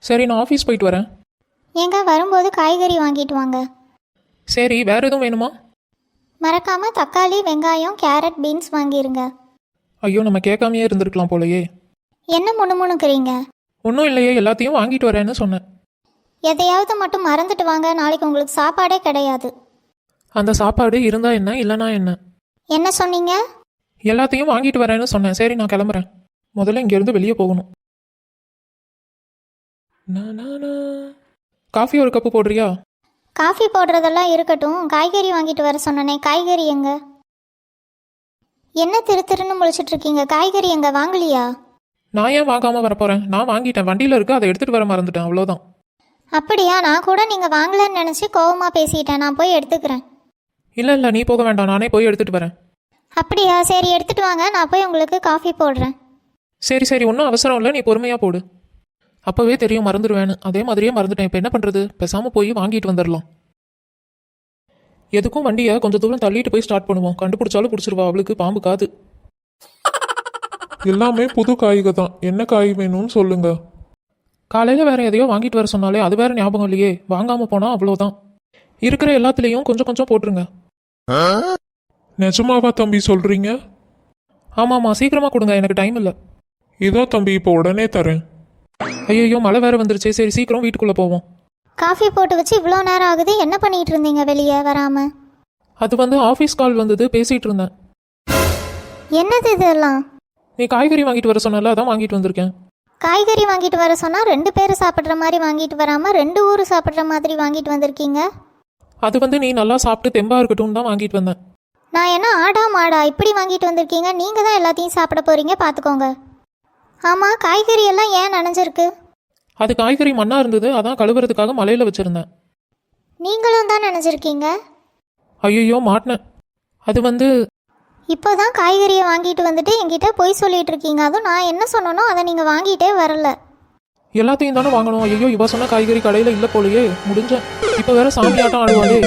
சரி, நான் ஆஃபீஸ் போயிட்டு வரேன். ஏங்க வரும்போது காய்கறி வாங்கிட்டு வாங்க. சரி, வேற எதுவும் வேணுமா? மறக்காம தக்காளி, வெங்காயம், கேரட், பீன்ஸ் வாங்கிருங்க. ஐயோ, நம்ம கேட்காமையே இருந்திருக்கலாம் போலயே. என்ன முணுமுணுக்கிறீங்க? ஒன்றும் இல்லையே, எல்லாத்தையும் வாங்கிட்டு வரேன்னு சொன்னேன். எதையாவது மட்டும் மறந்துட்டு வாங்க, நாளைக்கு உங்களுக்கு சாப்பாடே கிடையாது. அந்த சாப்பாடு இருந்தா என்ன, இல்லைனா என்ன? என்ன சொன்னீங்க? எல்லாத்தையும் வாங்கிட்டு வரேன்னு சொன்னேன். சரி, நான் கிளம்புறேன். முதல்ல இங்கேருந்து வெளியே போகணும். காஃபி ஒரு கப்பு போடுறியா? காஃபி போடுறதெல்லாம் இருக்கட்டும், காய்கறி வாங்கிட்டு வர சொன்னனே, காய்கறி எங்க? என்ன திரு திருன்னு முழிச்சிட்டு இருக்கீங்க? காய்கறி எங்க? வாங்கலையா? நான் ஏன் வாங்காம வரப்போறேன்? நான் வாங்கிட்டேன், வண்டியில் இருக்கு, அதை எடுத்துட்டு வர மறந்துட்டேன், அவ்வளோதான். அப்படியா? நான் கூட நீங்கள் வாங்கலன்னு நினச்சி கோவமாக பேசிட்டேன். நான் போய் எடுத்துக்கிறேன். இல்லை, நீ போக வேண்டாம், நானே போய் எடுத்துட்டு வரேன். அப்படியா? சரி, எடுத்துட்டு வாங்க, நான் போய் உங்களுக்கு காஃபி போடுறேன். சரி, ஒன்றும் அவசரம் இல்லை, நீ பொறுமையாக போடு. அப்போவே தெரியும் மறந்துடுவேன்னு, அதே மாதிரியே மறந்துட்டேன். இப்போ என்ன பண்ணுறது? பேசாமல் போய் வாங்கிட்டு வந்துடலாம். எதுக்கும் வண்டியை கொஞ்சம் தூரம் தள்ளிட்டு போய் ஸ்டார்ட் பண்ணுவோம். கண்டுபிடிச்சாலும் பிடிச்சிருவா, அவளுக்கு பாம்பு காது. எல்லாமே புது காய்க தான். என்ன காய் வேணும்னு சொல்லுங்க. காலையில் வேற எதையோ வாங்கிட்டு வர சொன்னாலே அது வேற ஞாபகம் இல்லையே. வாங்காமல் போனால் அவ்வளோதான். இருக்கிற எல்லாத்துலேயும் கொஞ்சம் கொஞ்சம் போட்டுருங்க. நிஜமாவா தம்பி சொல்றீங்க? ஆமாம்மா, சீக்கிரமாக கொடுங்க, எனக்கு டைம் இல்லை. இதோ தம்பி, இப்போ உடனே தரேன். ஐயோ, மழை வேற வந்துருச்சு. சரி, சீக்கிரம் வீட்டுக்குள்ளே போவோம். காஃபி போட்டு வச்சு இவ்வளோ நேரம் ஆகுது. என்ன பண்ணிட்டு இருந்தீங்க வெளியே வராமல்? அது வந்து ஆஃபீஸ் கால் வந்தது, பேசிகிட்டு இருந்தேன். என்னது இதெல்லாம்? நீ காய்கறி வாங்கிட்டு வர சொன்னல, அதான் வாங்கிட்டு வந்திருக்கேன். காய்கறி வாங்கிட்டு வர சொன்னால் 2 பேர் சாப்பிட்ற மாதிரி வாங்கிட்டு வராமல் 2 ஊர் சாப்பிட்ற மாதிரி வாங்கிட்டு வந்திருக்கீங்க. அது வந்து நீ நல்லா சாப்பிட்டு தெம்பா இருக்கட்டும் தான் வாங்கிட்டு வந்தேன். நான் என்ன ஆடா மாடா இப்படி வாங்கிட்டு வந்திருக்கீங்க? நீங்கள் தான் எல்லாத்தையும் சாப்பிட போகிறீங்க, பார்த்துக்கோங்க. ஆமாம், காய்கறி எல்லாம் ஏன் நனைஞ்சிருக்கு? அது காய்கறி மண்ணா இருந்தது, அதான் கழுவுறதுக்காக மலையில வச்சிருந்தேன். நீங்களும் தான் நனைஞ்சிருக்கீங்க. ஐயோ, மாட்டினேன். அது வந்து இப்போ தான் காய்கறியை வாங்கிட்டு வந்துட்டு என்கிட்ட பொய் சொல்லிட்டு இருக்கீங்க. அதுவும் நான் என்ன சொன்னனோ அதை நீங்கள் வாங்கிட்டே வரல. எல்லாத்தையும் தானே வாங்கணும். ஐயோ, இவ சொன்ன காய்கறி கடையில் இல்லை போலயே. முடிஞ்ச இப்போ வேற சாமி ஆட்டம் ஆடுவாளே.